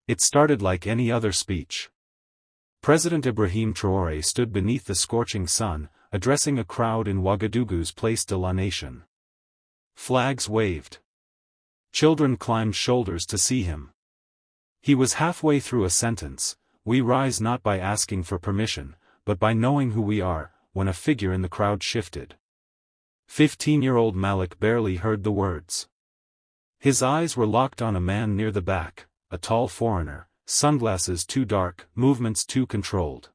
It started like any other speech. President Ibrahim Traoré stood beneath the scorching sun, addressing a crowd in Ouagadougou's Place de la Nation. Flags waved. Children climbed shoulders to see him. He was halfway through a sentence: "We rise not by asking for permission, but by knowing who we are," when a figure in the crowd shifted. 15-year-old Malik barely heard the words. His eyes were locked on a man near the back, a tall foreigner, sunglasses too dark, movements too controlled.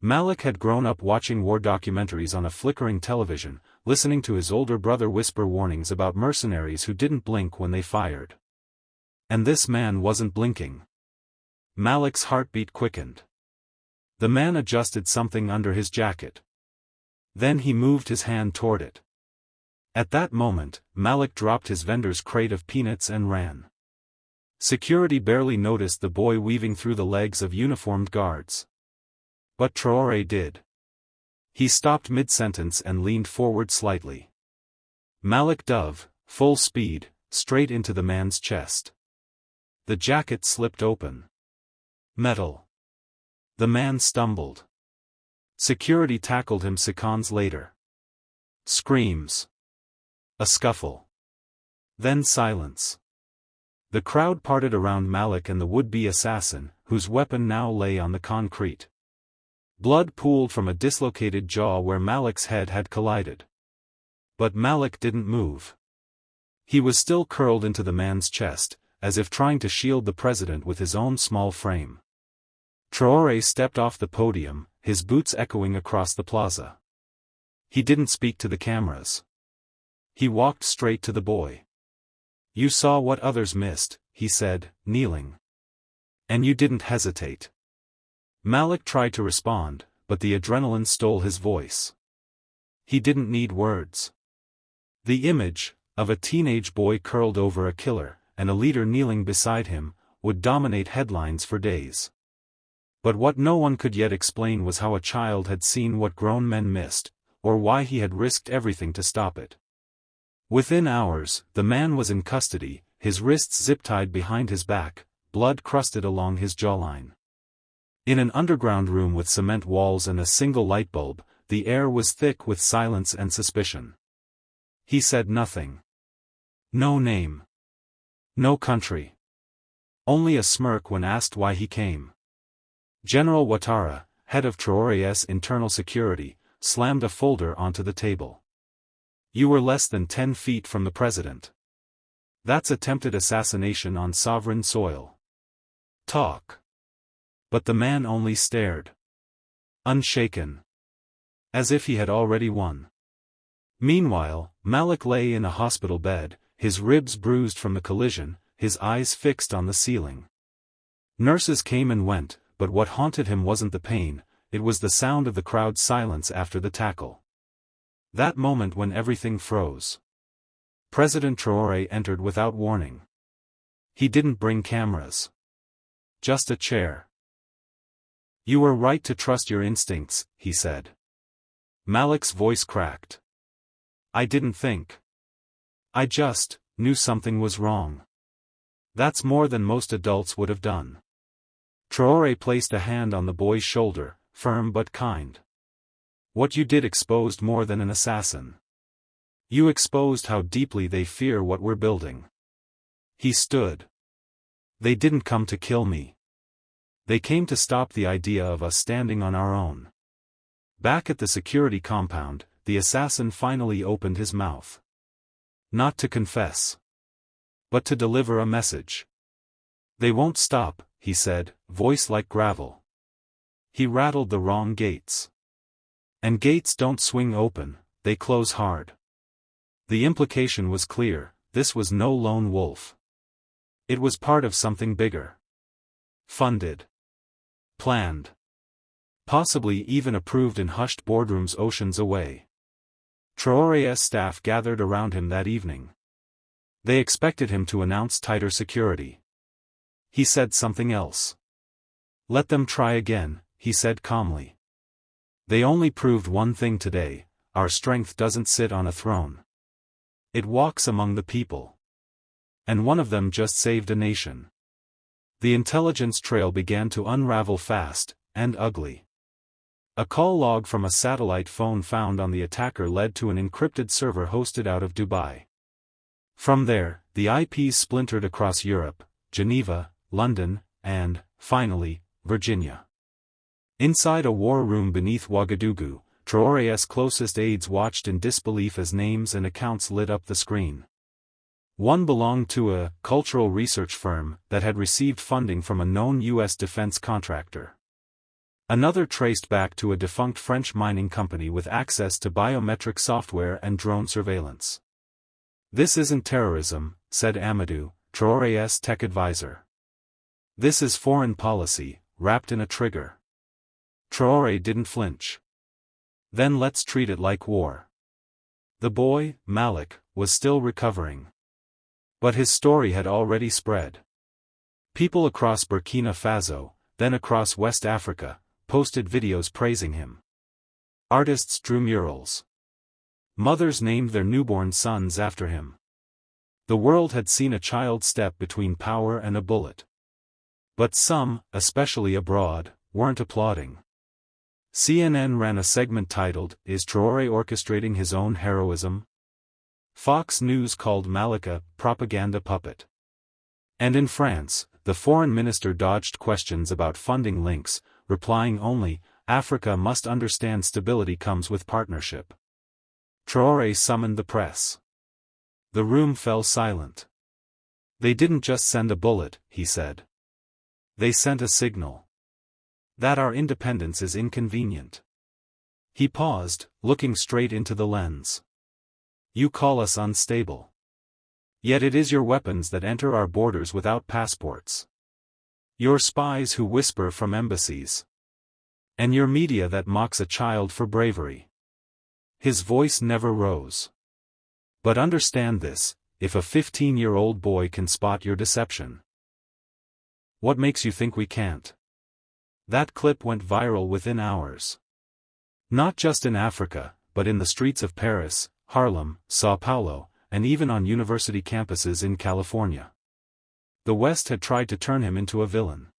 Malik had grown up watching war documentaries on a flickering television, listening to his older brother whisper warnings about mercenaries who didn't blink when they fired. And this man wasn't blinking. Malik's heartbeat quickened. The man adjusted something under his jacket. Then he moved his hand toward it. At that moment, Malik dropped his vendor's crate of peanuts and ran. Security barely noticed the boy weaving through the legs of uniformed guards. But Traoré did. He stopped mid-sentence and leaned forward slightly. Malik dove, full speed, straight into the man's chest. The jacket slipped open. Metal. The man stumbled. Security tackled him seconds later. Screams. A scuffle. Then silence. The crowd parted around Malik and the would-be assassin, whose weapon now lay on the concrete. Blood pooled from a dislocated jaw where Malik's head had collided. But Malik didn't move. He was still curled into the man's chest, as if trying to shield the president with his own small frame. Traoré stepped off the podium, his boots echoing across the plaza. He didn't speak to the cameras. He walked straight to the boy. "You saw what others missed," he said, kneeling. "And you didn't hesitate." Malik tried to respond, but the adrenaline stole his voice. He didn't need words. The image, of a teenage boy curled over a killer, and a leader kneeling beside him, would dominate headlines for days. But what no one could yet explain was how a child had seen what grown men missed, or why he had risked everything to stop it. Within hours, the man was in custody, his wrists zip-tied behind his back, blood crusted along his jawline. In an underground room with cement walls and a single light bulb, the air was thick with silence and suspicion. He said nothing. No name. No country. Only a smirk when asked why he came. General Ouattara, head of Traoré's internal security, slammed a folder onto the table. "You were less than 10 feet from the president. That's attempted assassination on sovereign soil. Talk." But the man only stared. Unshaken. As if he had already won. Meanwhile, Malik lay in a hospital bed, his ribs bruised from the collision, his eyes fixed on the ceiling. Nurses came and went, but what haunted him wasn't the pain, it was the sound of the crowd's silence after the tackle. That moment when everything froze. President Traoré entered without warning. He didn't bring cameras. Just a chair. "You were right to trust your instincts," he said. Malik's voice cracked. "I didn't think. I just knew something was wrong. That's more than most adults would have done." Traoré placed a hand on the boy's shoulder, firm but kind. "What you did exposed more than an assassin. You exposed how deeply they fear what we're building." He stood. "They didn't come to kill me. They came to stop the idea of us standing on our own." Back at the security compound, the assassin finally opened his mouth. Not to confess. But to deliver a message. "They won't stop," he said, voice like gravel. He rattled the wrong gates. And gates don't swing open, they close hard. The implication was clear, this was no lone wolf. It was part of something bigger. Funded. Planned. Possibly even approved in hushed boardrooms oceans away. Traoré's staff gathered around him that evening. They expected him to announce tighter security. He said something else. "Let them try again," he said calmly. "They only proved one thing today: our strength doesn't sit on a throne. It walks among the people. And one of them just saved a nation." The intelligence trail began to unravel fast, and ugly. A call log from a satellite phone found on the attacker led to an encrypted server hosted out of Dubai. From there, the IPs splintered across Europe, Geneva, London, and, finally, Virginia. Inside a war room beneath Ouagadougou, Traoré's closest aides watched in disbelief as names and accounts lit up the screen. One belonged to a cultural research firm that had received funding from a known U.S. defense contractor. Another traced back to a defunct French mining company with access to biometric software and drone surveillance. "This isn't terrorism," said Amadou, Traoré's tech advisor. "This is foreign policy, wrapped in a trigger." Traoré didn't flinch. "Then let's treat it like war." The boy, Malik, was still recovering. But his story had already spread. People across Burkina Faso, then across West Africa, posted videos praising him. Artists drew murals. Mothers named their newborn sons after him. The world had seen a child step between power and a bullet. But some, especially abroad, weren't applauding. CNN ran a segment titled, "Is Traoré orchestrating his own heroism?" Fox News called Malik a propaganda puppet. And in France, the foreign minister dodged questions about funding links, replying only, "Africa must understand stability comes with partnership." Traoré summoned the press. The room fell silent. "They didn't just send a bullet," he said. "They sent a signal. That our independence is inconvenient." He paused, looking straight into the lens. "You call us unstable. Yet it is your weapons that enter our borders without passports. Your spies who whisper from embassies. And your media that mocks a child for bravery." His voice never rose. "But understand this, if a 15-year-old boy can spot your deception, what makes you think we can't?" That clip went viral within hours. Not just in Africa, but in the streets of Paris, Harlem, Sao Paulo, and even on university campuses in California. The West had tried to turn him into a villain.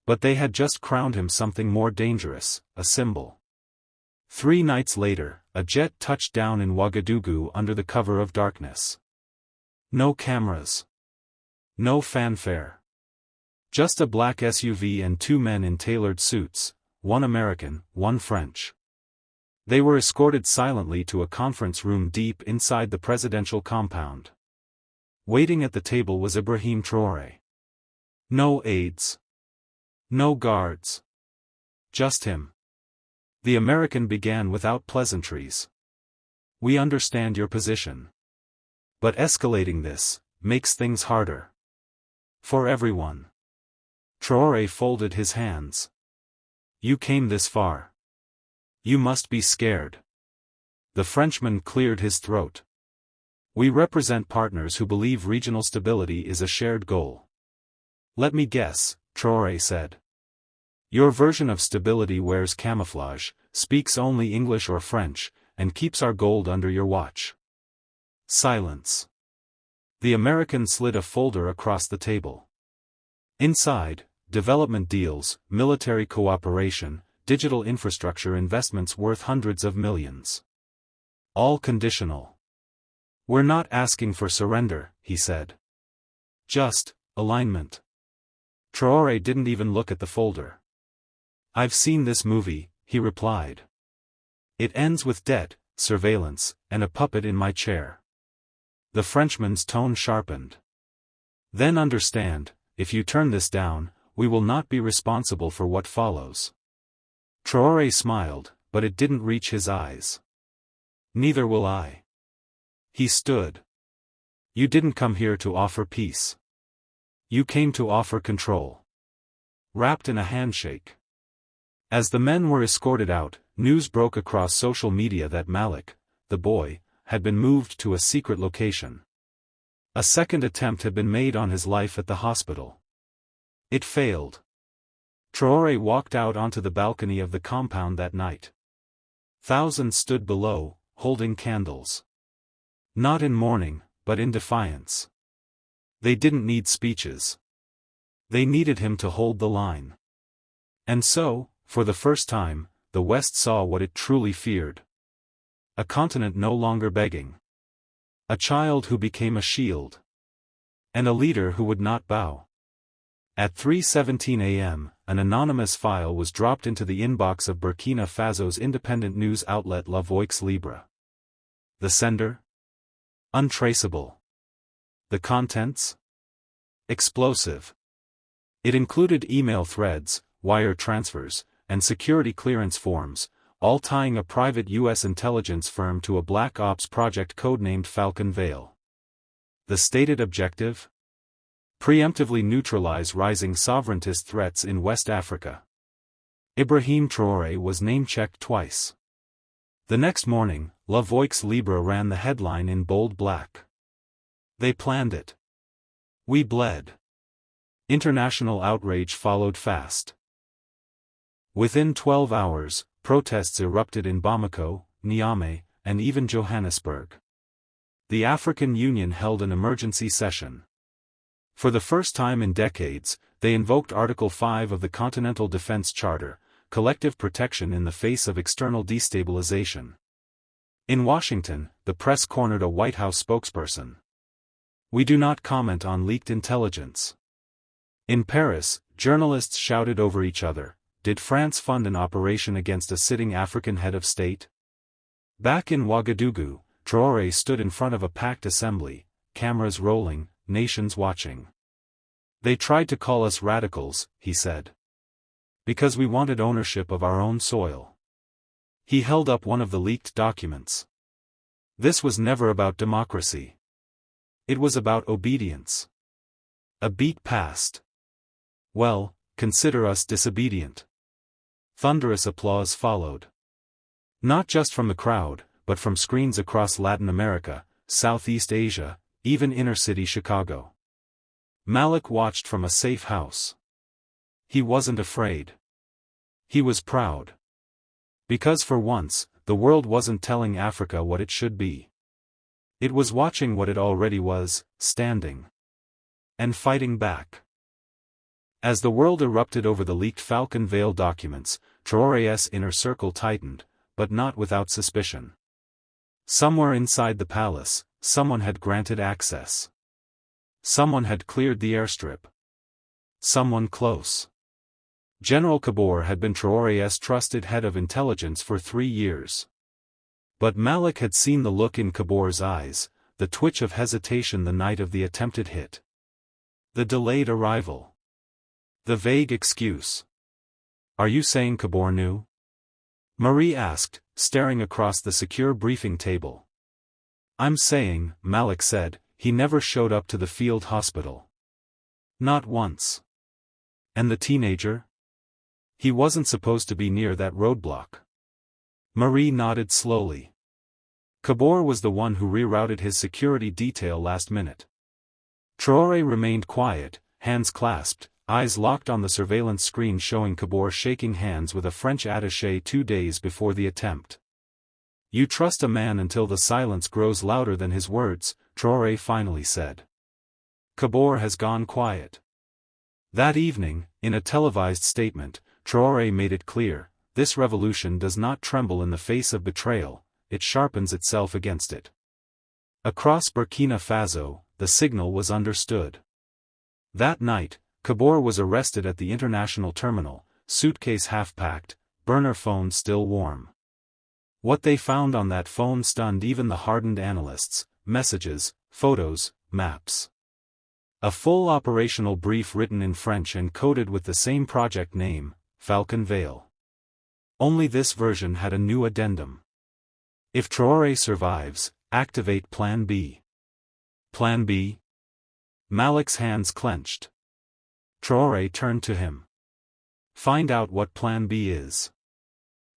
But they had just crowned him something more dangerous, a symbol. 3 nights later, a jet touched down in Ouagadougou under the cover of darkness. No cameras. No fanfare. Just a black SUV and 2 men in tailored suits, one American, one French. They were escorted silently to a conference room deep inside the presidential compound. Waiting at the table was Ibrahim Traoré. No aides. No guards. Just him. The American began without pleasantries. "We understand your position. But escalating this makes things harder. For everyone." Traoré folded his hands. "You came this far. You must be scared." The Frenchman cleared his throat. "We represent partners who believe regional stability is a shared goal." "Let me guess," Traoré said. "Your version of stability wears camouflage, speaks only English or French, and keeps our gold under your watch." Silence. The American slid a folder across the table. Inside, development deals, military cooperation, digital infrastructure investments worth hundreds of millions. All conditional. "We're not asking for surrender," he said. "Just alignment." Traoré didn't even look at the folder. "I've seen this movie," he replied. "It ends with debt, surveillance, and a puppet in my chair." The Frenchman's tone sharpened. "Then understand, if you turn this down, we will not be responsible for what follows." Traoré smiled, but it didn't reach his eyes. "Neither will I." He stood. "You didn't come here to offer peace. You came to offer control." Wrapped in a handshake. As the men were escorted out, news broke across social media that Malik, the boy, had been moved to a secret location. A second attempt had been made on his life at the hospital. It failed. Traoré walked out onto the balcony of the compound that night. Thousands stood below, holding candles. Not in mourning, but in defiance. They didn't need speeches. They needed him to hold the line. And so, for the first time, the West saw what it truly feared. A continent no longer begging. A child who became a shield. And a leader who would not bow. At 3:17 a.m., an anonymous file was dropped into the inbox of Burkina Faso's independent news outlet La Voix Libre. The sender? Untraceable. The contents? Explosive. It included email threads, wire transfers, and security clearance forms, all tying a private U.S. intelligence firm to a black ops project codenamed Falcon Veil. The stated objective? Preemptively neutralize rising sovereigntist threats in West Africa. Ibrahim Traoré was name-checked twice. The next morning, La Voix Libre ran the headline in bold black. They planned it. We bled. International outrage followed fast. Within 12 hours, protests erupted in Bamako, Niamey, and even Johannesburg. The African Union held an emergency session. For the first time in decades, they invoked Article 5 of the Continental Defense Charter, collective protection in the face of external destabilization. In Washington, the press cornered a White House spokesperson. We do not comment on leaked intelligence. In Paris, journalists shouted over each other, did France fund an operation against a sitting African head of state? Back in Ouagadougou, Traoré stood in front of a packed assembly, cameras rolling, nations watching. They tried to call us radicals, he said. Because we wanted ownership of our own soil. He held up one of the leaked documents. This was never about democracy. It was about obedience. A beat passed. Well, consider us disobedient. Thunderous applause followed. Not just from the crowd, but from screens across Latin America, Southeast Asia, even inner-city Chicago. Malik watched from a safe house. He wasn't afraid. He was proud. Because for once, the world wasn't telling Africa what it should be. It was watching what it already was, standing. And fighting back. As the world erupted over the leaked Falcon Veil documents, Traoré's inner circle tightened, but not without suspicion. Somewhere inside the palace, someone had granted access. Someone had cleared the airstrip. Someone close. General Kabore had been Traoré's trusted head of intelligence for 3 years. But Malik had seen the look in Kabore's eyes, the twitch of hesitation the night of the attempted hit. The delayed arrival. The vague excuse. Are you saying Kabore knew? Marie asked, staring across the secure briefing table. I'm saying, Malik said, he never showed up to the field hospital. Not once. And the teenager? He wasn't supposed to be near that roadblock. Marie nodded slowly. Kabore was the one who rerouted his security detail last minute. Traoré remained quiet, hands clasped, eyes locked on the surveillance screen showing Kabore shaking hands with a French attaché 2 days before the attempt. You trust a man until the silence grows louder than his words, Traoré finally said. Kabore has gone quiet. That evening, in a televised statement, Traoré made it clear, this revolution does not tremble in the face of betrayal, it sharpens itself against it. Across Burkina Faso, the signal was understood. That night, Kabore was arrested at the international terminal, suitcase half-packed, burner phone still warm. What they found on that phone stunned even the hardened analysts: messages, photos, maps. A full operational brief written in French and coded with the same project name, Falcon Veil. Only this version had a new addendum. If Traoré survives, activate Plan B. Plan B? Malik's hands clenched. Traoré turned to him. Find out what Plan B is.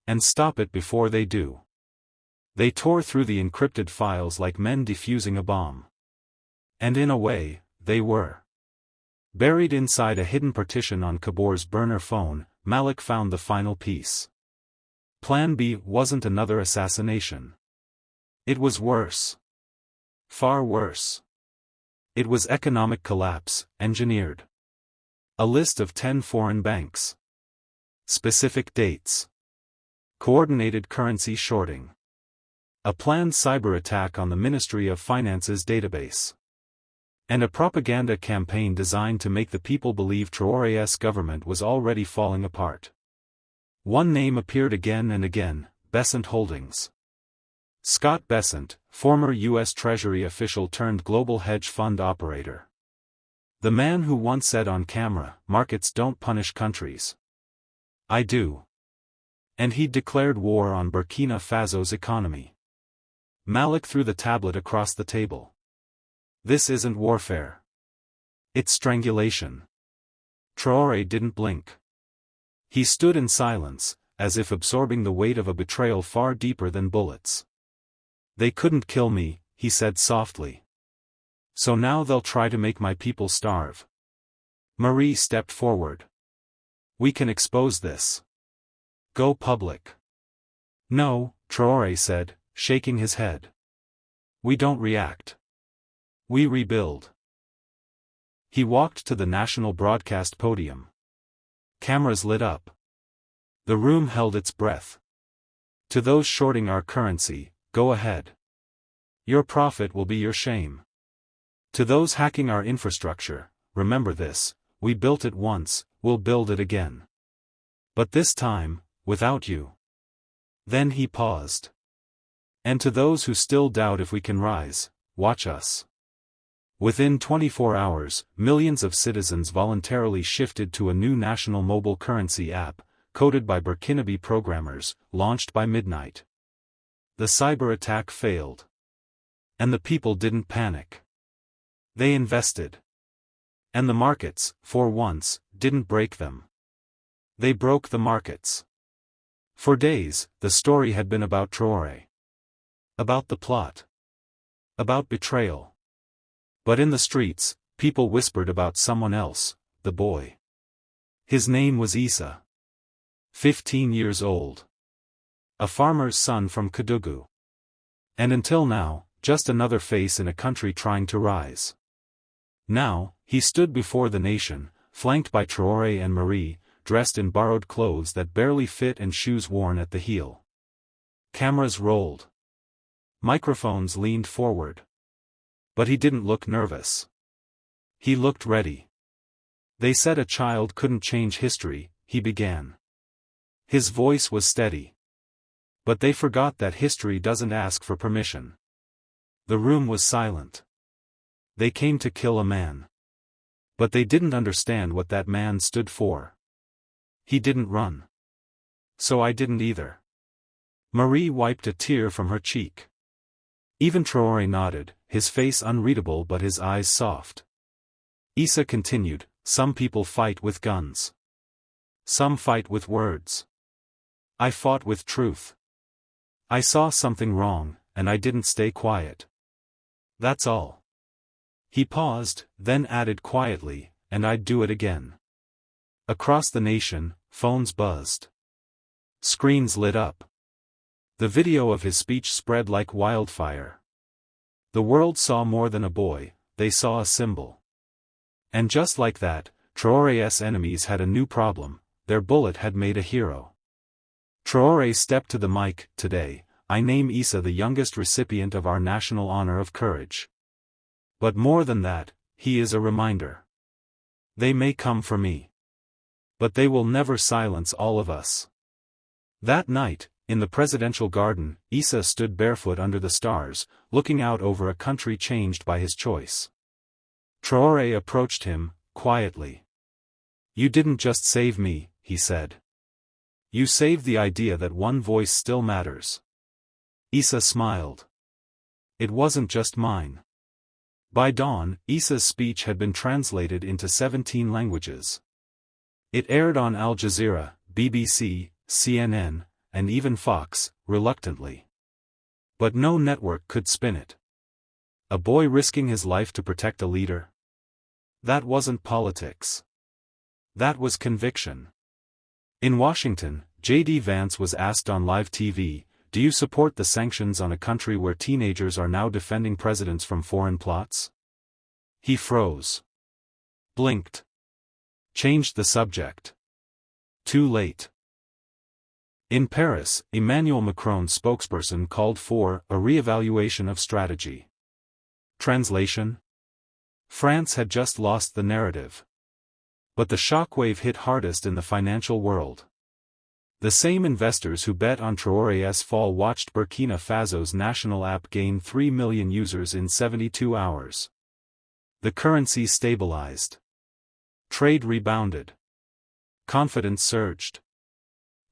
And stop it before they do. They tore through the encrypted files like men defusing a bomb. And in a way, they were. Buried inside a hidden partition on Kabore's burner phone, Malik found the final piece. Plan B wasn't another assassination. It was worse. Far worse. It was economic collapse, engineered. A list of 10 foreign banks. Specific dates. Coordinated currency shorting. A planned cyber attack on the Ministry of Finance's database. And a propaganda campaign designed to make the people believe Traoré's government was already falling apart. One name appeared again and again: Besant Holdings. Scott Besant, former U.S. Treasury official turned global hedge fund operator. The man who once said on camera, "Markets don't punish countries. I do." And he'd declared war on Burkina Faso's economy. Malik threw the tablet across the table. This isn't warfare. It's strangulation. Traoré didn't blink. He stood in silence, as if absorbing the weight of a betrayal far deeper than bullets. "They couldn't kill me," he said softly. "So now they'll try to make my people starve." Marie stepped forward. "We can expose this. Go public." "No," Traoré said, shaking his head. "We don't react. We rebuild." He walked to the national broadcast podium. Cameras lit up. The room held its breath. "To those shorting our currency, go ahead. Your profit will be your shame. To those hacking our infrastructure, remember this: we built it once, we'll build it again. But this time, without you." Then he paused. "And to those who still doubt if we can rise, watch us." Within 24 hours, millions of citizens voluntarily shifted to a new national mobile currency app, coded by Burkinabe programmers, launched by midnight. The cyber attack failed. And the people didn't panic. They invested. And the markets, for once, didn't break them. They broke the markets. For days, the story had been about Traoré. About the plot. About betrayal. But in the streets, people whispered about someone else, the boy. His name was Issa. 15 years old. A farmer's son from Kédougou. And until now, just another face in a country trying to rise. Now, he stood before the nation, flanked by Traoré and Marie, dressed in borrowed clothes that barely fit and shoes worn at the heel. Cameras rolled. Microphones leaned forward. But he didn't look nervous. He looked ready. "They said a child couldn't change history," he began. His voice was steady. "But they forgot that history doesn't ask for permission." The room was silent. They came to kill a man. But they didn't understand what that man stood for. He didn't run. So I didn't either. Marie wiped a tear from her cheek. Even Traoré nodded, his face unreadable but his eyes soft. Issa continued, "Some people fight with guns. Some fight with words. I fought with truth. I saw something wrong, and I didn't stay quiet. That's all." He paused, then added quietly, "And I'd do it again." Across the nation, phones buzzed. Screens lit up. The video of his speech spread like wildfire. The world saw more than a boy, they saw a symbol. And just like that, Traoré's enemies had a new problem: their bullet had made a hero. Traoré stepped to the mic. "Today, I name Issa the youngest recipient of our national honor of courage. But more than that, he is a reminder. They may come for me. But they will never silence all of us." That night, in the presidential garden, Issa stood barefoot under the stars, looking out over a country changed by his choice. Traoré approached him, quietly. "You didn't just save me," he said. "You saved the idea that one voice still matters." Issa smiled. "It wasn't just mine." By dawn, Issa's speech had been translated into 17 languages. It aired on Al Jazeera, BBC, CNN, and even Fox, reluctantly. But no network could spin it. A boy risking his life to protect a leader? That wasn't politics. That was conviction. In Washington, J.D. Vance was asked on live TV, "Do you support the sanctions on a country where teenagers are now defending presidents from foreign plots?" He froze. Blinked. Changed the subject. Too late. In Paris, Emmanuel Macron's spokesperson called for a re-evaluation of strategy. Translation? France had just lost the narrative. But the shockwave hit hardest in the financial world. The same investors who bet on Traoré's fall watched Burkina Faso's national app gain 3 million users in 72 hours. The currency stabilized. Trade rebounded. Confidence surged.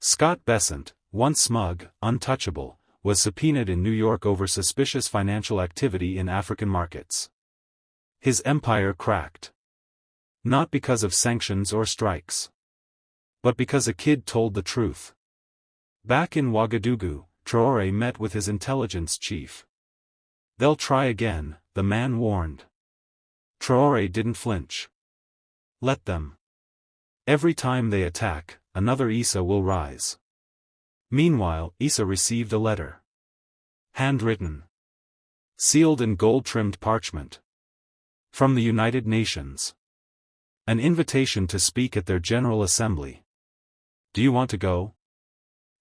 Scott Bessent, once smug, untouchable, was subpoenaed in New York over suspicious financial activity in African markets. His empire cracked. Not because of sanctions or strikes. But because a kid told the truth. Back in Ouagadougou, Traoré met with his intelligence chief. They'll try again, the man warned. Traoré didn't flinch. Let them. Every time they attack, another Issa will rise. Meanwhile, Issa received a letter. Handwritten. Sealed in gold-trimmed parchment. From the United Nations. An invitation to speak at their General Assembly. Do you want to go?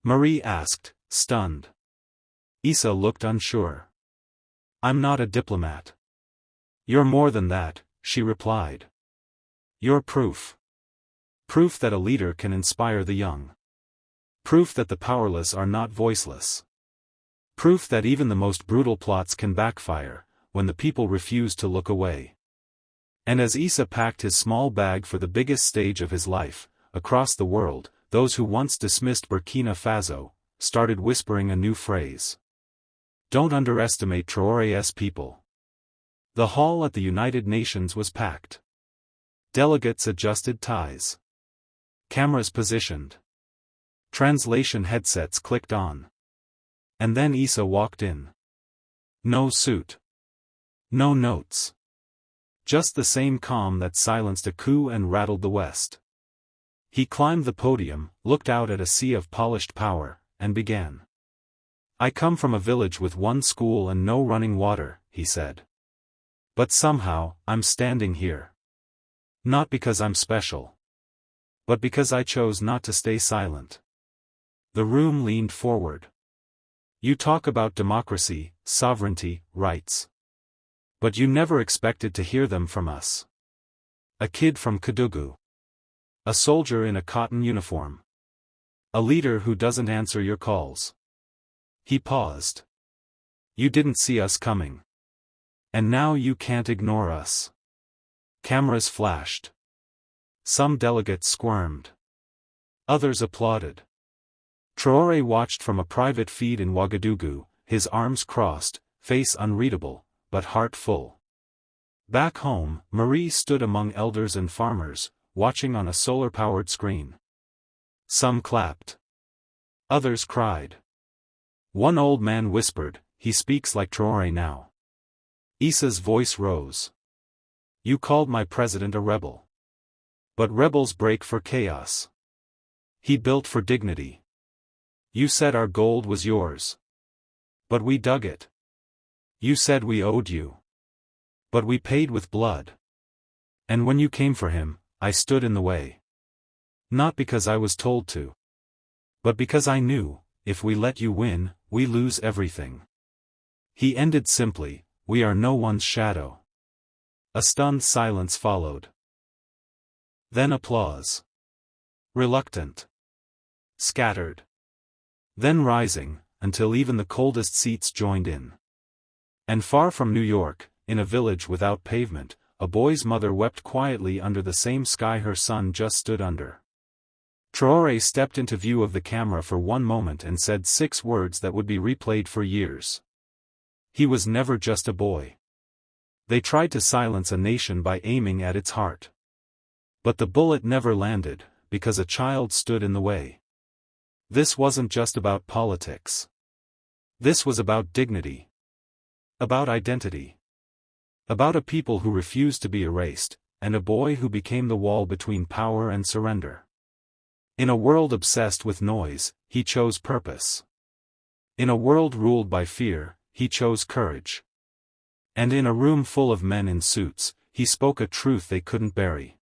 Marie asked, stunned. Issa looked unsure. I'm not a diplomat. You're more than that, she replied. You're proof. Proof that a leader can inspire the young. Proof that the powerless are not voiceless. Proof that even the most brutal plots can backfire, when the people refuse to look away. And as Issa packed his small bag for the biggest stage of his life, across the world, those who once dismissed Burkina Faso, started whispering a new phrase. Don't underestimate Traoré's people. The hall at the United Nations was packed. Delegates adjusted ties. Cameras positioned. Translation headsets clicked on. And then Issa walked in. No suit. No notes. Just the same calm that silenced a coup and rattled the West. He climbed the podium, looked out at a sea of polished power, and began. I come from a village with one school and no running water, he said. But somehow, I'm standing here. Not because I'm special. But because I chose not to stay silent. The room leaned forward. You talk about democracy, sovereignty, rights. But you never expected to hear them from us. A kid from Kédougou. A soldier in a cotton uniform. A leader who doesn't answer your calls. He paused. You didn't see us coming. And now you can't ignore us. Cameras flashed. Some delegates squirmed. Others applauded. Traoré watched from a private feed in Ouagadougou, his arms crossed, face unreadable, but heart full. Back home, Marie stood among elders and farmers, watching on a solar-powered screen. Some clapped. Others cried. One old man whispered, he speaks like Traoré now. Issa's voice rose. You called my president a rebel. But rebels break for chaos. He built for dignity. You said our gold was yours. But we dug it. You said we owed you. But we paid with blood. And when you came for him, I stood in the way. Not because I was told to. But because I knew, if we let you win, we lose everything. He ended simply, we are no one's shadow. A stunned silence followed. Then applause. Reluctant. Scattered. Then rising, until even the coldest seats joined in. And far from New York, in a village without pavement, a boy's mother wept quietly under the same sky her son just stood under. Traoré stepped into view of the camera for one moment and said 6 words that would be replayed for years. He was never just a boy. They tried to silence a nation by aiming at its heart. But the bullet never landed, because a child stood in the way. This wasn't just about politics. This was about dignity. About identity. About a people who refused to be erased, and a boy who became the wall between power and surrender. In a world obsessed with noise, he chose purpose. In a world ruled by fear, he chose courage. And in a room full of men in suits, he spoke a truth they couldn't bury.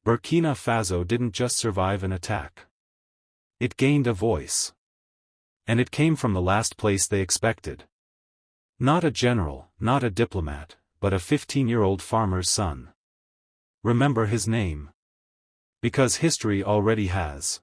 Burkina Faso didn't just survive an attack. It gained a voice. And it came from the last place they expected. Not a general, not a diplomat, but a 15-year-old farmer's son. Remember his name. Because history already has.